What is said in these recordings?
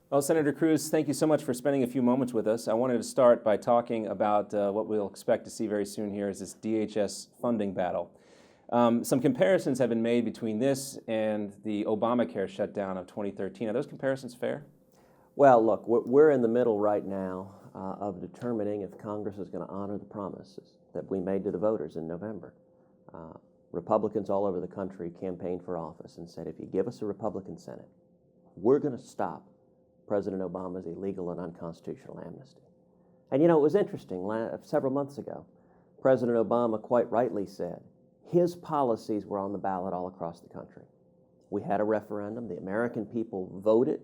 Well, Senator Cruz, thank you so much for spending a few moments with us. I wanted to start by talking about what we'll expect to see very soon here is this DHS funding battle. Some comparisons have been made between this and the Obamacare shutdown of 2013. Are those comparisons fair? Well, look, we're in the middle right now of determining if Congress is going to honor the promises that we made to the voters in November. Republicans all over the country campaigned for office and said, if you give us a Republican Senate, we're going to stop President Obama's illegal and unconstitutional amnesty. And you know, it was interesting, several months ago, President Obama quite rightly said his policies were on the ballot all across the country. We had a referendum, the American people voted,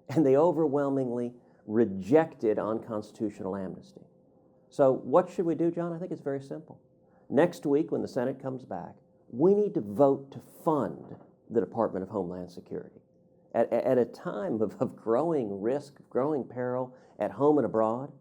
and they overwhelmingly rejected unconstitutional amnesty. So what should we do, John? I think it's very simple. Next week, when the Senate comes back, we need to vote to fund the Department of Homeland Security. At a time of growing risk, growing peril at home and abroad,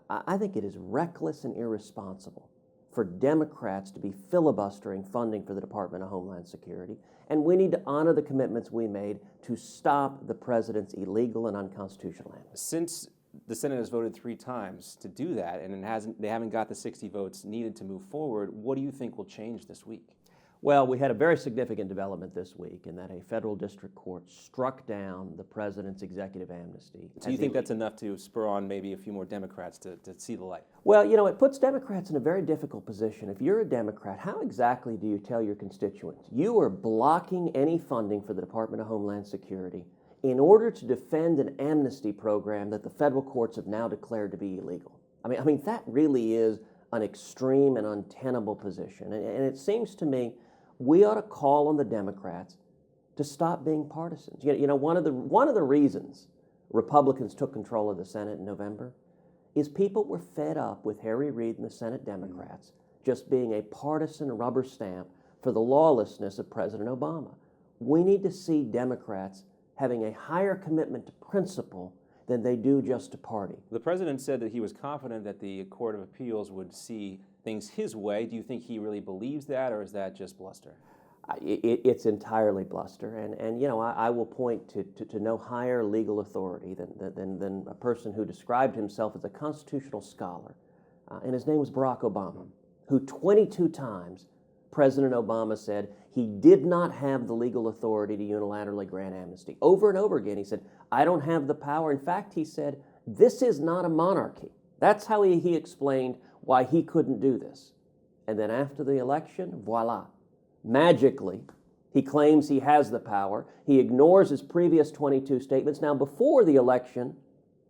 I think it is reckless and irresponsible for Democrats to be filibustering funding for the Department of Homeland Security, and we need to honor the commitments we made to stop the president's illegal and unconstitutional amnesty. Since the Senate has voted 3 times to do that, and they haven't got the 60 votes needed to move forward, what do you think will change this week? Well, we had a very significant development this week in that a federal district court struck down the president's executive amnesty. So you think that's enough to spur on maybe a few more Democrats to see the light? Well, you know, it puts Democrats in a very difficult position. If you're a Democrat, how exactly do you tell your constituents you are blocking any funding for the Department of Homeland Security in order to defend an amnesty program that the federal courts have now declared to be illegal? I mean that really is an extreme and untenable position. And it seems to me we ought to call on the Democrats to stop being partisans. You know, one of the reasons Republicans took control of the Senate in November is people were fed up with Harry Reid and the Senate Democrats just being a partisan rubber stamp for the lawlessness of President Obama. We need to see Democrats having a higher commitment to principle than they do just to party. The president said that he was confident that the Court of Appeals would see things his way. Do you think he really believes that, or is that just bluster? It's entirely bluster, and you know, I will point to no higher legal authority than a person who described himself as a constitutional scholar, and his name was Barack Obama, who 22 times President Obama said he did not have the legal authority to unilaterally grant amnesty. Over and over again, he said, I don't have the power. In fact, he said, this is not a monarchy. That's how he explained why he couldn't do this. And then after the election, voila, magically, he claims he has the power. He ignores his previous 22 statements. Now, before the election,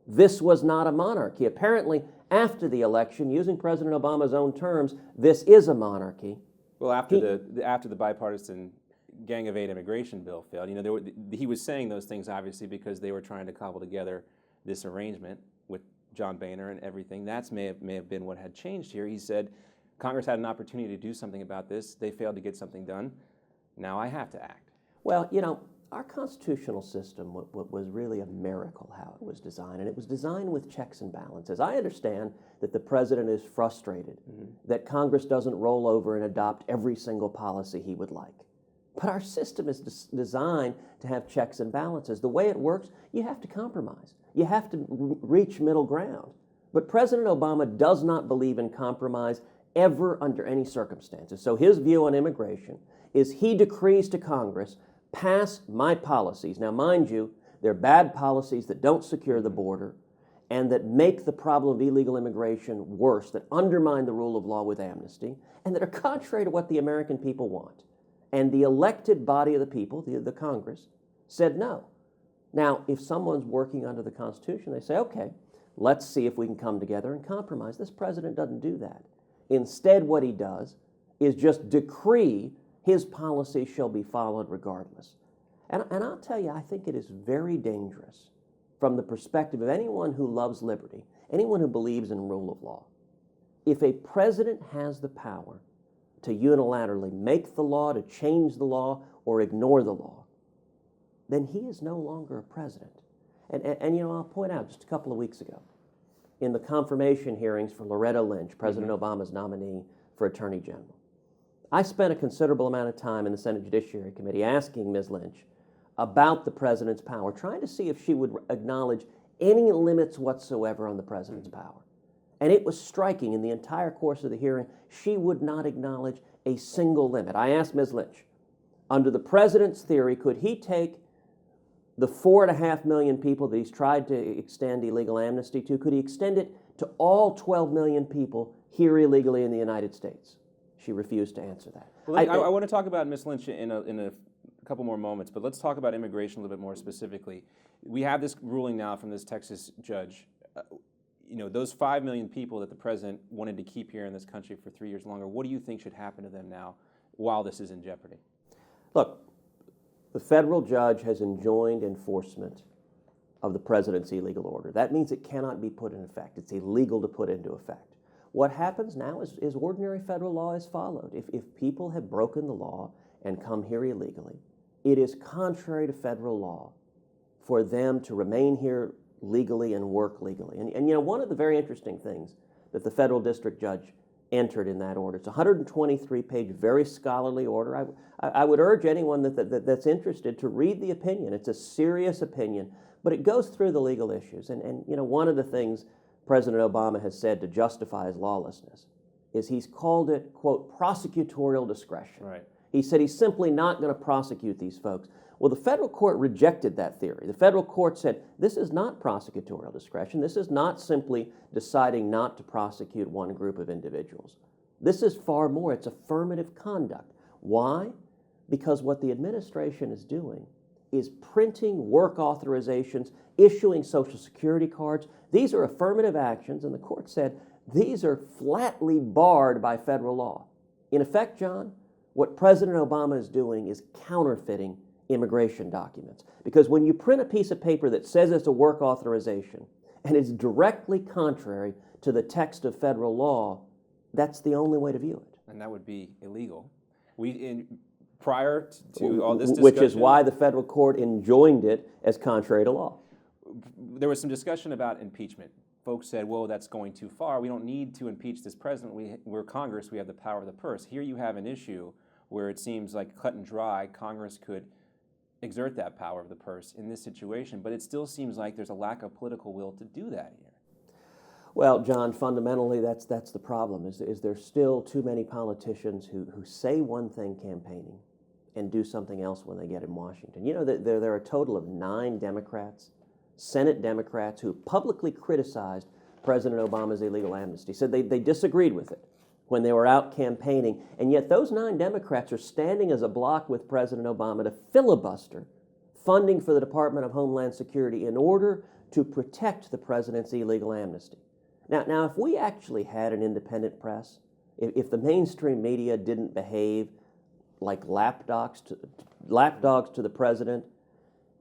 this was not a monarchy. Apparently, after the election, using President Obama's own terms, this is a monarchy. Well, after the bipartisan Gang of 8 immigration bill failed, you know, he was saying those things obviously because they were trying to cobble together this arrangement with John Boehner and everything. That may have been what had changed here. He said Congress had an opportunity to do something about this. They failed to get something done. Now I have to act. Well, you know, our constitutional system was really a miracle how it was designed, and it was designed with checks and balances. I understand that the president is frustrated that Congress doesn't roll over and adopt every single policy he would like. But our system is designed to have checks and balances. The way it works, you have to compromise. You have to reach middle ground. But President Obama does not believe in compromise ever under any circumstances. So his view on immigration is he decrees to Congress, pass my policies. Now, mind you, they're bad policies that don't secure the border and that make the problem of illegal immigration worse, that undermine the rule of law with amnesty, and that are contrary to what the American people want. And the elected body of the people, the Congress, said no. Now, if someone's working under the Constitution, they say, okay, let's see if we can come together and compromise. This president doesn't do that. Instead, what he does is just decree his policy shall be followed regardless. And I'll tell you, I think it is very dangerous from the perspective of anyone who loves liberty, anyone who believes in rule of law. If a president has the power to unilaterally make the law, to change the law, or ignore the law, then he is no longer a president. And you know, I'll point out just a couple of weeks ago, in the confirmation hearings for Loretta Lynch, President Obama's nominee for Attorney General, I spent a considerable amount of time in the Senate Judiciary Committee asking Ms. Lynch about the president's power, trying to see if she would acknowledge any limits whatsoever on the president's power. And it was striking in the entire course of the hearing, she would not acknowledge a single limit. I asked Ms. Lynch, under the president's theory, could he take the 4.5 million people that he's tried to extend illegal amnesty to, could he extend it to all 12 million people here illegally in the United States? She refused to answer that. Well, I want to talk about Ms. Lynch in a couple more moments, but let's talk about immigration a little bit more specifically. We have this ruling now from this Texas judge. Those 5 million people that the president wanted to keep here in this country for 3 years longer, what do you think should happen to them now while this is in jeopardy? Look, the federal judge has enjoined enforcement of the president's illegal order. That means it cannot be put in effect. It's illegal to put into effect. What happens now is ordinary federal law is followed. If people have broken the law and come here illegally, it is contrary to federal law for them to remain here legally and work legally. And one of the very interesting things that the federal district judge entered in that order, it's a 123-page, very scholarly order. I would urge anyone that's interested to read the opinion. It's a serious opinion, but it goes through the legal issues. And one of the things President Obama has said to justify his lawlessness is he's called it, quote, prosecutorial discretion. Right. He said he's simply not going to prosecute these folks. Well, the federal court rejected that theory. The federal court said this is not prosecutorial discretion. This is not simply deciding not to prosecute one group of individuals. This is far more. It's affirmative conduct. Why? Because what the administration is doing is printing work authorizations, issuing Social Security cards. These are affirmative actions, and the court said these are flatly barred by federal law. In effect, John, what President Obama is doing is counterfeiting immigration documents. Because when you print a piece of paper that says it's a work authorization and it's directly contrary to the text of federal law, that's the only way to view it. And that would be illegal. Prior to all this discussion, which is why the federal court enjoined it as contrary to law. There was some discussion about impeachment. Folks said, whoa, that's going too far. We don't need to impeach this president. We're Congress. We have the power of the purse. Here you have an issue where it seems like cut and dry, Congress could exert that power of the purse in this situation, but it still seems like there's a lack of political will to do that here. Well, John, fundamentally, that's the problem, is there's still too many politicians who say one thing campaigning and do something else when they get in Washington. You know, there are a total of 9 Democrats, Senate Democrats, who publicly criticized President Obama's illegal amnesty, said they disagreed with it when they were out campaigning, and yet those 9 Democrats are standing as a bloc with President Obama to filibuster funding for the Department of Homeland Security in order to protect the president's illegal amnesty. Now, if we actually had an independent press, if the mainstream media didn't behave like lapdogs to the president,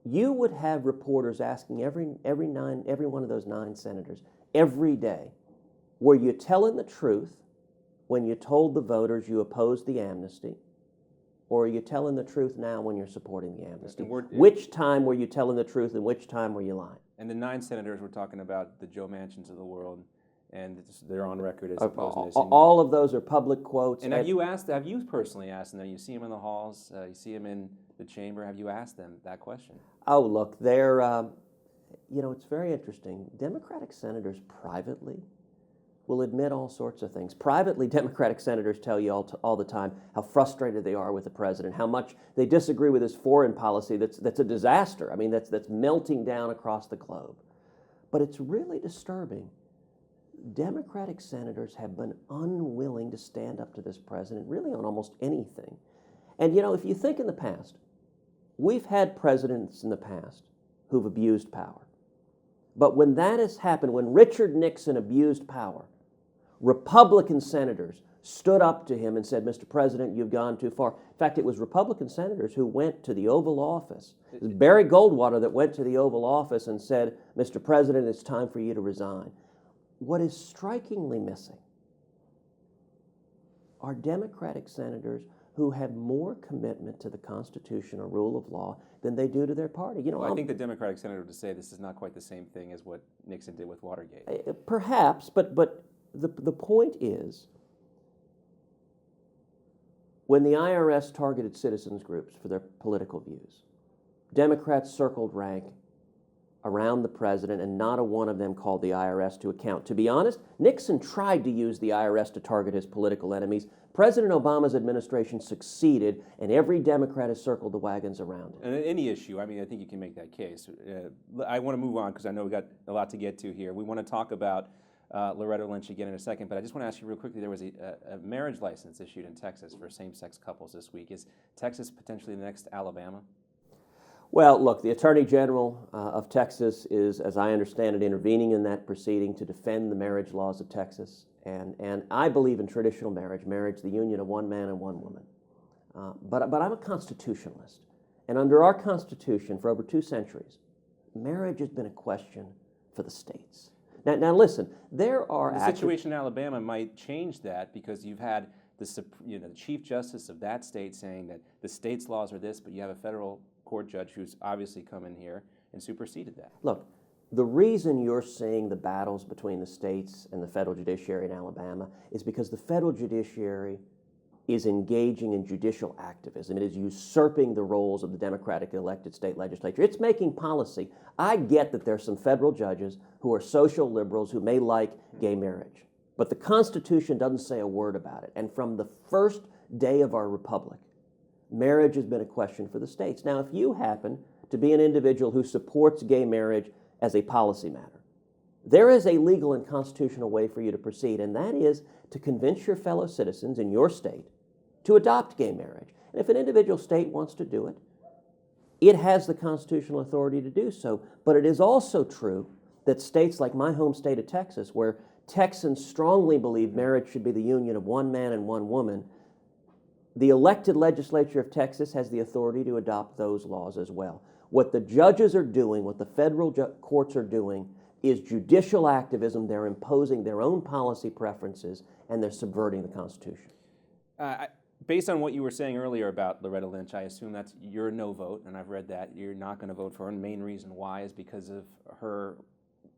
you would have reporters asking every one of those 9 senators every day, were you telling the truth when you told the voters you opposed the amnesty, or are you telling the truth now when you're supporting the amnesty? Which time were you telling the truth and which time were you lying? And the 9 senators were talking about the Joe Manchins of the world, and they're on record as opposing this. All of those are public quotes. And have you personally asked them? You see them in the halls, you see them in the chamber. Have you asked them that question? Oh, look, they're, it's very interesting. Democratic senators privately will admit all sorts of things. Privately, Democratic senators tell you all the time how frustrated they are with the president, how much they disagree with his foreign policy that's a disaster. I mean, that's melting down across the globe. But it's really disturbing. Democratic senators have been unwilling to stand up to this president really on almost anything. And, if you think in the past, we've had presidents in the past who've abused power. But when that has happened, when Richard Nixon abused power, Republican senators stood up to him and said, Mr. President, you've gone too far. In fact, it was Republican senators who went to the Oval Office. It was Barry Goldwater that went to the Oval Office and said, Mr. President, it's time for you to resign. What is strikingly missing are Democratic senators who have more commitment to the Constitution or rule of law than they do to their party. I think the Democratic senator would say this is not quite the same thing as what Nixon did with Watergate. Perhaps, but the point is, when the IRS targeted citizens groups for their political views, Democrats circled rank around the president, and not a one of them called the IRS to account. To be honest, Nixon tried to use the IRS to target his political enemies. President Obama's administration succeeded, and every Democrat has circled the wagons around it. And any issue, I mean, I think you can make that case. I want to move on because I know we've got a lot to get to here. We want to talk about Loretta Lynch again in a second, but I just want to ask you real quickly, there was a marriage license issued in Texas for same-sex couples this week. Is Texas potentially the next Alabama? Well, look, the Attorney General of Texas is, as I understand it, intervening in that proceeding to defend the marriage laws of Texas. And I believe in traditional marriage, the union of one man and one woman. But I'm a constitutionalist. And under our Constitution, for over 2 centuries, marriage has been a question for the states. Now listen, there are... The situation in Alabama might change that because you've had the Chief Justice of that state saying that the state's laws are this, but you have a federal court judge who's obviously come in here and superseded that. Look, the reason you're seeing the battles between the states and the federal judiciary in Alabama is because the federal judiciary is engaging in judicial activism. It is usurping the roles of the democratic elected state legislature. It's making policy. I get that there's some federal judges who are social liberals who may like gay marriage, but the Constitution doesn't say a word about it. And from the first day of our republic, marriage has been a question for the states. Now, if you happen to be an individual who supports gay marriage as a policy matter, there is a legal and constitutional way for you to proceed, and that is to convince your fellow citizens in your state to adopt gay marriage. And if an individual state wants to do it, it has the constitutional authority to do so. But it is also true that states like my home state of Texas, where Texans strongly believe marriage should be the union of one man and one woman, the elected legislature of Texas has the authority to adopt those laws as well. What the judges are doing, what the federal courts are doing, is judicial activism. They're imposing their own policy preferences, and they're subverting the Constitution. Based on what you were saying earlier about Loretta Lynch, I assume that's your no vote, and I've read that. You're not going to vote for her, and the main reason why is because of her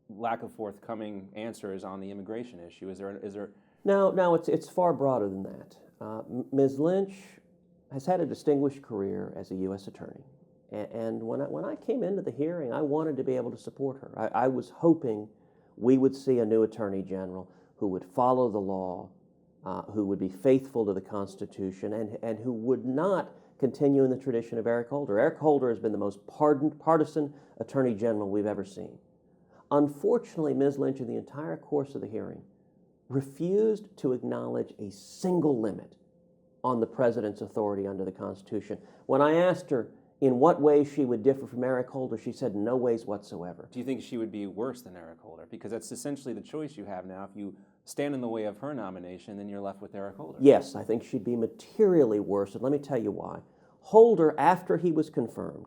lack of forthcoming answers on the immigration issue. Is there? No, it's far broader than that. Ms. Lynch has had a distinguished career as a U.S. attorney. And when I came into the hearing, I wanted to be able to support her. I was hoping we would see a new attorney general who would follow the law, who would be faithful to the Constitution, and who would not continue in the tradition of Eric Holder. Eric Holder has been the most partisan attorney general we've ever seen. Unfortunately, Ms. Lynch, in the entire course of the hearing, refused to acknowledge a single limit on the president's authority under the Constitution. When I asked her in what ways she would differ from Eric Holder, she said no ways whatsoever. Do you think she would be worse than Eric Holder? Because that's essentially the choice you have now. If you stand in the way of her nomination, then you're left with Eric Holder. Yes, I think she'd be materially worse, and let me tell you why. Holder, after he was confirmed,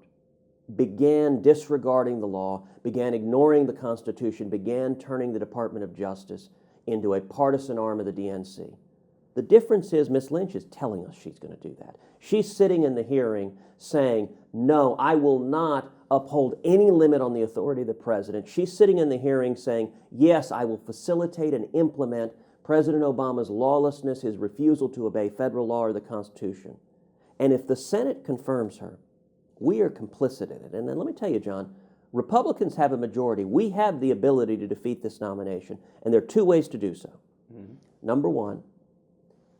began disregarding the law, began ignoring the Constitution, began turning the Department of Justice into a partisan arm of the DNC. The difference is Ms. Lynch is telling us she's going to do that. She's sitting in the hearing saying, no, I will not uphold any limit on the authority of the president. She's sitting in the hearing saying, yes, I will facilitate and implement President Obama's lawlessness, his refusal to obey federal law or the Constitution. And if the Senate confirms her, we are complicit in it. And then let me tell you, John, Republicans have a majority. We have the ability to defeat this nomination, and there are 2 ways to do so. Mm-hmm. Number 1,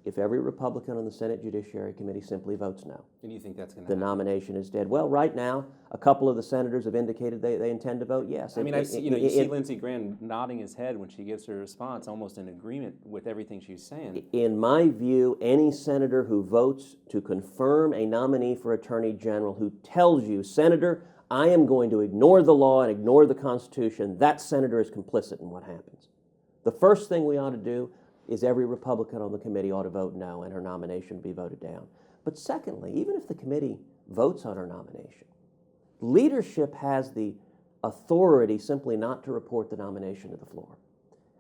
if every Republican on the Senate Judiciary Committee simply votes no. And you think that's going to happen? The nomination is dead. Well, right now, a couple of the senators have indicated they intend to vote yes. I mean, you see Lindsey Graham nodding his head when she gives her response, almost in agreement with everything she's saying. In my view, any senator who votes to confirm a nominee for Attorney General who tells you, Senator, I am going to ignore the law and ignore the Constitution, that senator is complicit in what happens. The first thing we ought to do is every Republican on the committee ought to vote no and her nomination be voted down. But secondly, even if the committee votes on her nomination, leadership has the authority simply not to report the nomination to the floor.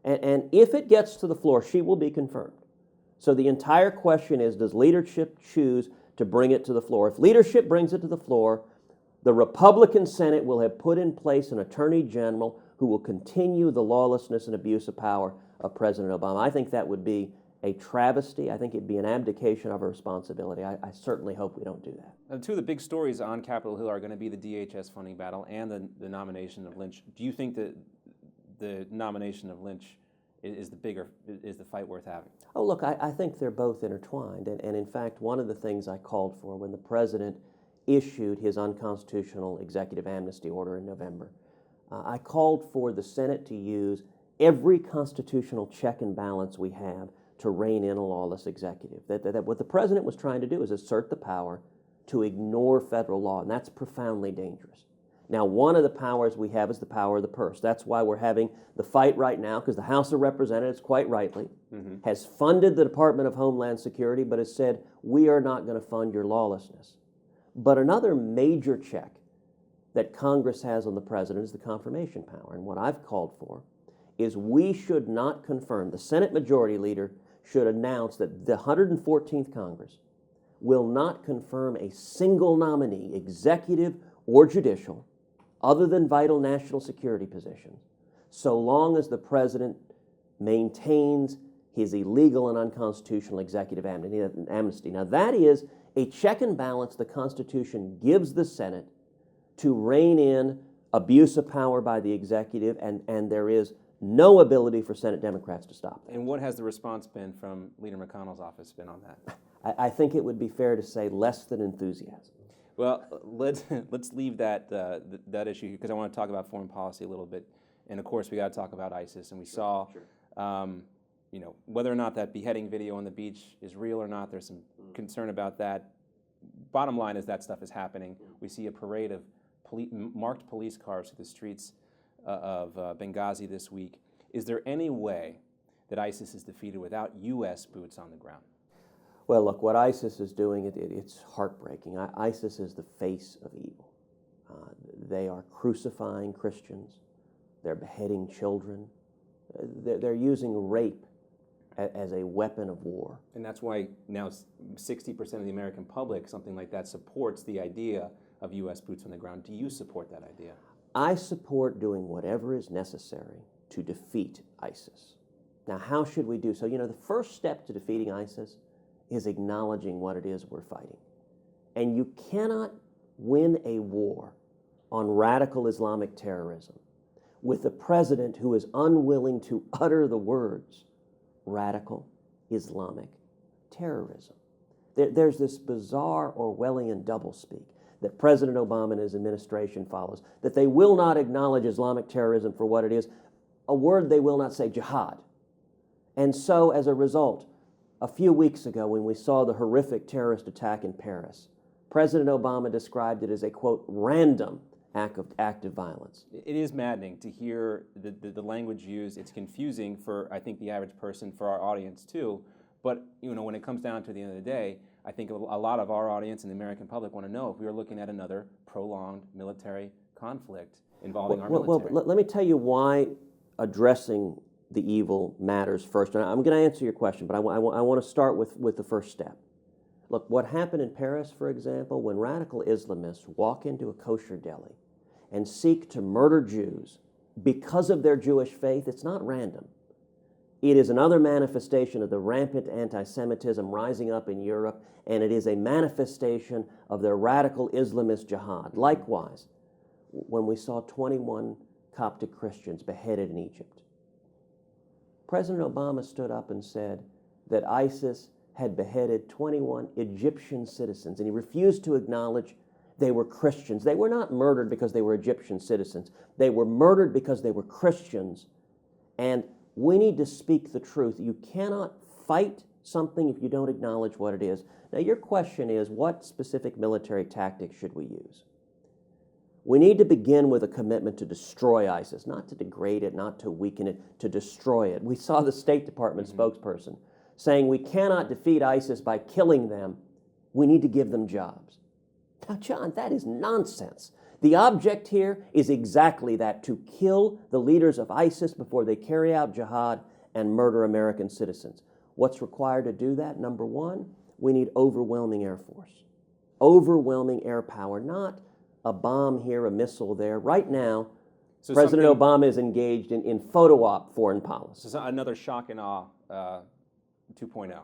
And if it gets to the floor, she will be confirmed. So the entire question is, does leadership choose to bring it to the floor? If leadership brings it to the floor, the Republican Senate will have put in place an attorney general who will continue the lawlessness and abuse of power of President Obama. I think that would be a travesty. I think it'd be an abdication of our responsibility. I certainly hope we don't do that. Two of the big stories on Capitol Hill are going to be the DHS funding battle and the nomination of Lynch. Do you think that the nomination of Lynch is the fight worth having? Oh, look, I think they're both intertwined. And in fact, one of the things I called for when the president issued his unconstitutional executive amnesty order in November, I called for the Senate to use every constitutional check and balance we have to rein in a lawless executive. That what the president was trying to do is assert the power to ignore federal law, and that's profoundly dangerous. Now, one of the powers we have is the power of the purse. That's why we're having the fight right now, because the House of Representatives, quite rightly, has funded the Department of Homeland Security, but has said, we are not going to fund your lawlessness. But another major check that Congress has on the president is the confirmation power. And what I've called for is we should not confirm, the Senate Majority Leader should announce that the 114th Congress will not confirm a single nominee, executive or judicial, other than vital national security positions, so long as the president maintains his illegal and unconstitutional executive amnesty. Now, that is a check and balance the Constitution gives the Senate to rein in abuse of power by the executive, and there is no ability for Senate Democrats to stop that. And what has the response been from Leader McConnell's office been on that? I think it would be fair to say less than enthusiasm. Well, let's leave that issue here, because I want to talk about foreign policy a little bit, and of course we got to talk about ISIS. And we saw, whether or not that beheading video on the beach is real or not. There's some concern about that. Bottom line is that stuff is happening. We see a parade of marked police cars through the streets of Benghazi this week. Is there any way that ISIS is defeated without U.S. boots on the ground? Well, look, what ISIS is doing, it's heartbreaking. ISIS is the face of evil. They are crucifying Christians. They're beheading children. They're using rape as a weapon of war. And that's why now 60% of the American public, something like that, supports the idea of U.S. boots on the ground. Do you support that idea? I support doing whatever is necessary to defeat ISIS. Now, how should we do so? The first step to defeating ISIS is acknowledging what it is we're fighting. And you cannot win a war on radical Islamic terrorism with a president who is unwilling to utter the words radical Islamic terrorism. There's this bizarre Orwellian doublespeak that President Obama and his administration follows, that they will not acknowledge Islamic terrorism for what it is, a word they will not say, jihad. And so, as a result, a few weeks ago, when we saw the horrific terrorist attack in Paris, President Obama described it as a, quote, random act of violence. It is maddening to hear the language used. It's confusing for, I think, the average person, for our audience too. But when it comes down to the end of the day, I think a lot of our audience and the American public want to know if we are looking at another prolonged military conflict involving our military. Well, let me tell you why addressing the evil matters first. And I'm going to answer your question, but I want to start with the first step. Look, what happened in Paris, for example, when radical Islamists walk into a kosher deli and seek to murder Jews because of their Jewish faith, it's not random. It is another manifestation of the rampant anti-Semitism rising up in Europe, and it is a manifestation of their radical Islamist jihad. Likewise, when we saw 21 Coptic Christians beheaded in Egypt, President Obama stood up and said that ISIS had beheaded 21 Egyptian citizens, and he refused to acknowledge they were Christians. They were not murdered because they were Egyptian citizens. They were murdered because they were Christians. And we need to speak the truth. You cannot fight something if you don't acknowledge what it is. Now, your question is, what specific military tactics should we use? We need to begin with a commitment to destroy ISIS, not to degrade it, not to weaken it, to destroy it. We saw the State Department spokesperson saying we cannot defeat ISIS by killing them. We need to give them jobs. Now, John, that is nonsense. The object here is exactly that, to kill the leaders of ISIS before they carry out jihad and murder American citizens. What's required to do that? Number one, we need overwhelming air force. Overwhelming air power, not a bomb here, a missile there. Right now, President Obama is engaged in photo op foreign policy. So another shock and awe 2.0.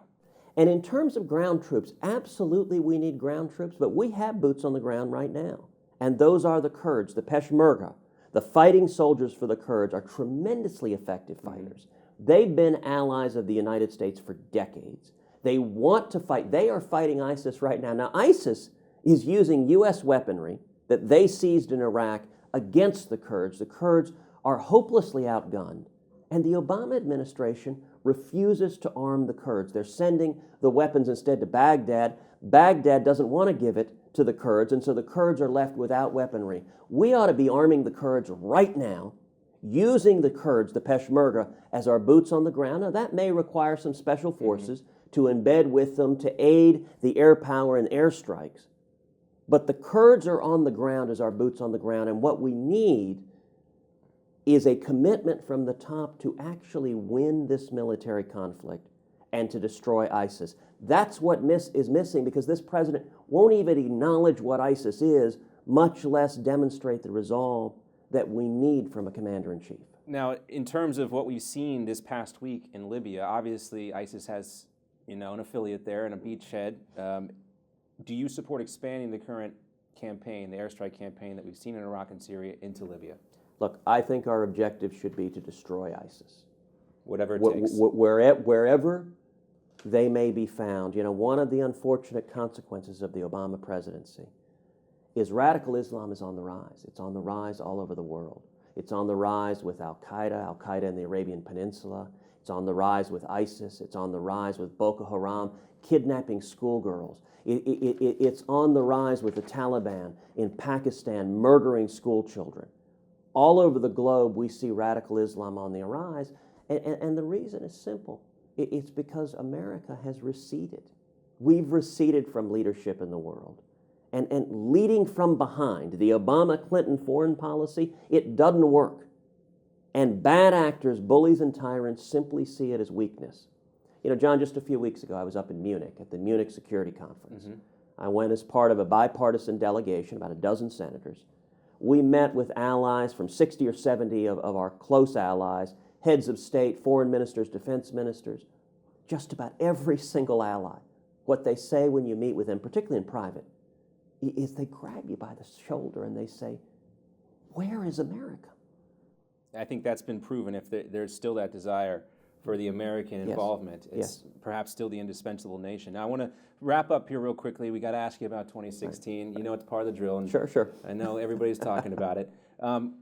And in terms of ground troops, absolutely we need ground troops, but we have boots on the ground right now. And those are the Kurds, the Peshmerga. The fighting soldiers for the Kurds are tremendously effective fighters. They've been allies of the United States for decades. They want to fight. They are fighting ISIS right now. Now, ISIS is using U.S. weaponry that they seized in Iraq against the Kurds. The Kurds are hopelessly outgunned. And the Obama administration refuses to arm the Kurds. They're sending the weapons instead to Baghdad. Baghdad doesn't want to give it to the Kurds, and so the Kurds are left without weaponry. We ought to be arming the Kurds right now, using the Kurds, the Peshmerga, as our boots on the ground. Now, that may require some special forces to embed with them to aid the air power and airstrikes. But the Kurds are on the ground as our boots on the ground, and what we need is a commitment from the top to actually win this military conflict and to destroy ISIS. That's what is missing, because this president won't even acknowledge what ISIS is, much less demonstrate the resolve that we need from a commander-in-chief. Now, in terms of what we've seen this past week in Libya, obviously ISIS has, an affiliate there and a beachhead. Do you support expanding the current campaign, the airstrike campaign that we've seen in Iraq and Syria, into Libya? Look, I think our objective should be to destroy ISIS. Whatever it takes. Wherever they may be found. One of the unfortunate consequences of the Obama presidency is radical Islam is on the rise. It's on the rise all over the world. It's on the rise with Al-Qaeda in the Arabian Peninsula. It's on the rise with ISIS. It's on the rise with Boko Haram, kidnapping schoolgirls. It's on the rise with the Taliban in Pakistan, murdering school children. All over the globe, we see radical Islam on the rise, and the reason is simple. It's because America has receded. We've receded from leadership in the world. And leading from behind, the Obama-Clinton foreign policy, it doesn't work. And bad actors, bullies and tyrants simply see it as weakness. John, just a few weeks ago, I was up in Munich at the Munich Security Conference. I went as part of a bipartisan delegation, about a dozen senators. We met with allies from 60 or 70 of our close allies, heads of state, foreign ministers, defense ministers, just about every single ally. What they say when you meet with them, particularly in private, is they grab you by the shoulder and they say, "Where is America?" I think that's been proven. If there's still that desire for the American involvement, it's perhaps still the indispensable nation. Now, I want to wrap up here real quickly. We got to ask you about 2016. You know, it's part of the drill. And Sure. I know everybody's talking about it.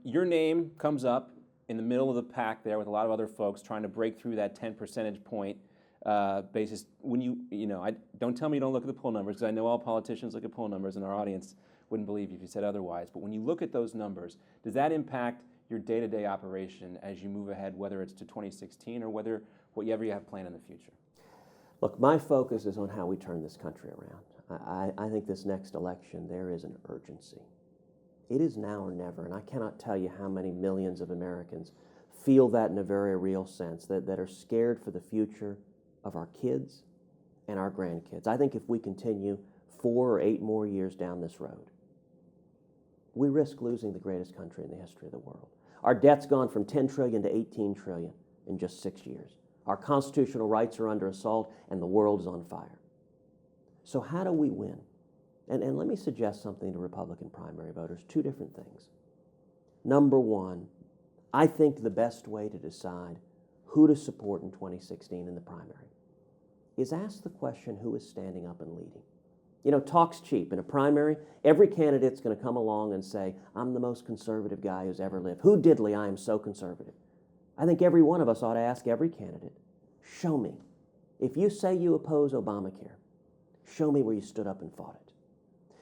Your name comes up in the middle of the pack there with a lot of other folks trying to break through that 10 percentage point basis. When don't tell me you don't look at the poll numbers, because I know all politicians look at poll numbers, and our audience wouldn't believe you if you said otherwise. But when you look at those numbers, does that impact your day-to-day operation as you move ahead, whether it's to 2016 or whatever you have planned in the future? Look, my focus is on how we turn this country around. I think this next election, there is an urgency. It is now or never, and I cannot tell you how many millions of Americans feel that in a very real sense, that are scared for the future of our kids and our grandkids. I think if we continue 4 or 8 more years down this road, we risk losing the greatest country in the history of the world. Our debt's gone from 10 trillion to 18 trillion in just 6 years. Our constitutional rights are under assault, and the world is on fire. So how do we win? And let me suggest something to Republican primary voters, 2 different things. Number one, I think the best way to decide who to support in 2016 in the primary is ask the question, who is standing up and leading? Talk's cheap. In a primary, every candidate's going to come along and say, "I'm the most conservative guy who's ever lived. Who diddly, I am so conservative." I think every one of us ought to ask every candidate, show me. If you say you oppose Obamacare, show me where you stood up and fought it.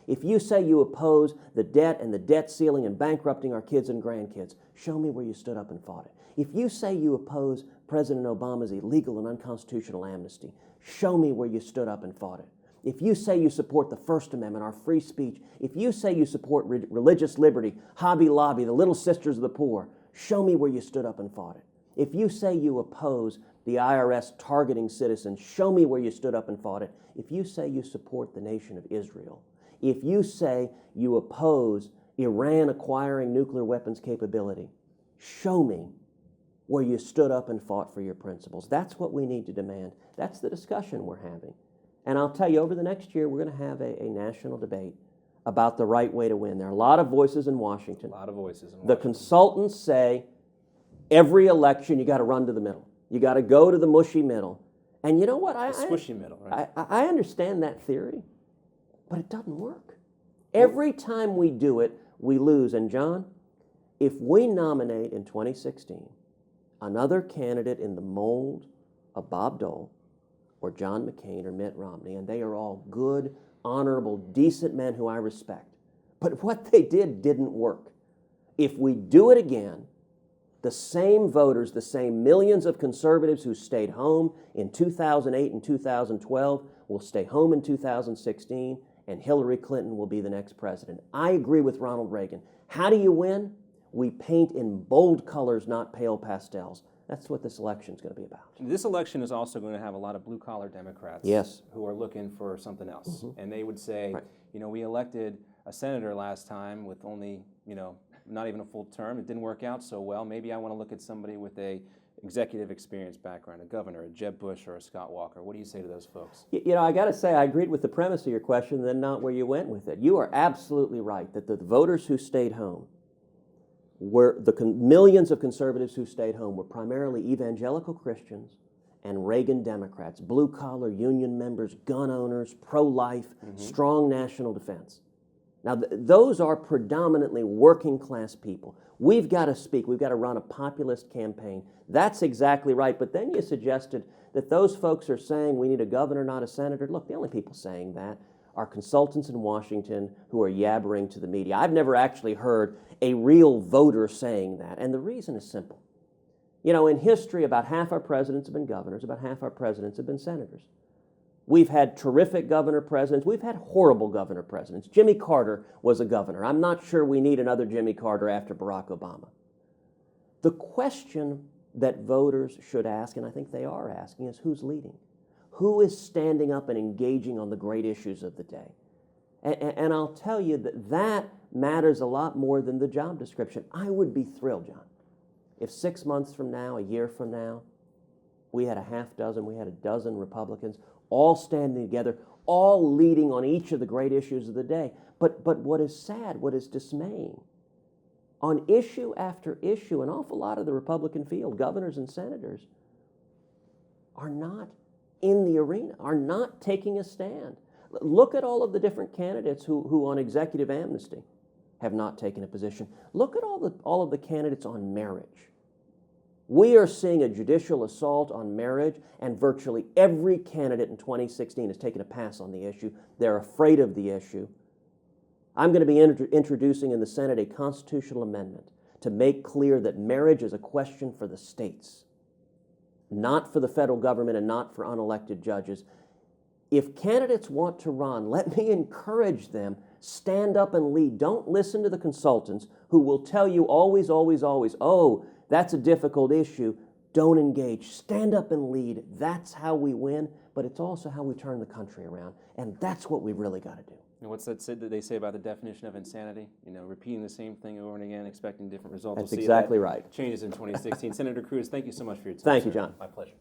If you say you oppose the debt and the debt ceiling and bankrupting our kids and grandkids, show me where you stood up and fought it. If you say you oppose President Obama's illegal and unconstitutional amnesty, show me where you stood up and fought it. If you say you support the First Amendment, our free speech, if you say you support religious liberty, Hobby Lobby, the Little Sisters of the Poor, show me where you stood up and fought it. If you say you oppose the IRS targeting citizens, show me where you stood up and fought it. If you say you support the nation of Israel, if you say you oppose Iran acquiring nuclear weapons capability, show me where you stood up and fought for your principles. That's what we need to demand. That's the discussion we're having. And I'll tell you, over the next year, we're going to have a national debate about the right way to win. There are a lot of voices in Washington. A lot of voices in Washington. The consultants say every election you got to run to the middle. You got to go to the mushy middle. And you know what? The squishy middle, right? I understand that theory, but it doesn't work. Every time we do it, we lose. And John, if we nominate in 2016 another candidate in the mold of Bob Dole or John McCain or Mitt Romney, and they are all good, honorable, decent men who I respect, but what they did didn't work. If we do it again, the same voters, the same millions of conservatives who stayed home in 2008 and 2012 will stay home in 2016, and Hillary Clinton will be the next president. I agree with Ronald Reagan. How do you win? We paint in bold colors, not pale pastels. That's what this election is going to be about. This election is also going to have a lot of blue-collar Democrats Yes. who are looking for something else. Mm-hmm. And they would say, Right. you know, we elected a senator last time with only, you know, not even a full term. It didn't work out so well. Maybe I want to look at somebody with a executive experience background, a governor, a Jeb Bush, or a Scott Walker. What do you say to those folks? You know, I got to say, I agreed with the premise of your question, then not where you went with it. You are absolutely right that the voters who stayed home were millions of conservatives who stayed home were primarily evangelical Christians and Reagan Democrats, blue-collar union members, gun owners, pro-life, strong national defense. Now, those are predominantly working-class people. We've got to speak. We've got to run a populist campaign. That's exactly right. But then you suggested that those folks are saying we need a governor, not a senator. Look, the only people saying that are consultants in Washington who are yabbering to the media. I've never actually heard a real voter saying that, and the reason is simple. You know, in history, about half our presidents have been governors, about half our presidents have been senators. We've had terrific governor presidents. We've had horrible governor presidents. Jimmy Carter was a governor. I'm not sure we need another Jimmy Carter after Barack Obama. The question that voters should ask, and I think they are asking, is who's leading? Who is standing up and engaging on the great issues of the day? And I'll tell you that matters a lot more than the job description. I would be thrilled, John, if 6 months from now, a year from now, we had a dozen Republicans all standing together, all leading on each of the great issues of the day. But what is sad, what is dismaying, on issue after issue, an awful lot of the Republican field, governors and senators, are not in the arena, are not taking a stand. Look at all of the different candidates who on executive amnesty have not taken a position. Look at all of the candidates on marriage. We are seeing a judicial assault on marriage, and virtually every candidate in 2016 has taken a pass on the issue. They're afraid of the issue. I'm going to be introducing in the Senate a constitutional amendment to make clear that marriage is a question for the states, not for the federal government and not for unelected judges. If candidates want to run, let me encourage them. Stand up and lead. Don't listen to the consultants who will tell you always, oh, that's a difficult issue. Don't engage. Stand up and lead. That's how we win, but it's also how we turn the country around. And that's what we've really got to do. And what's that they say about the definition of insanity? You know, repeating the same thing over and again, expecting different results. That's We'll see exactly that right. Changes in 2016. Senator Cruz, thank you so much for your time. Thank you, sir. John. My pleasure.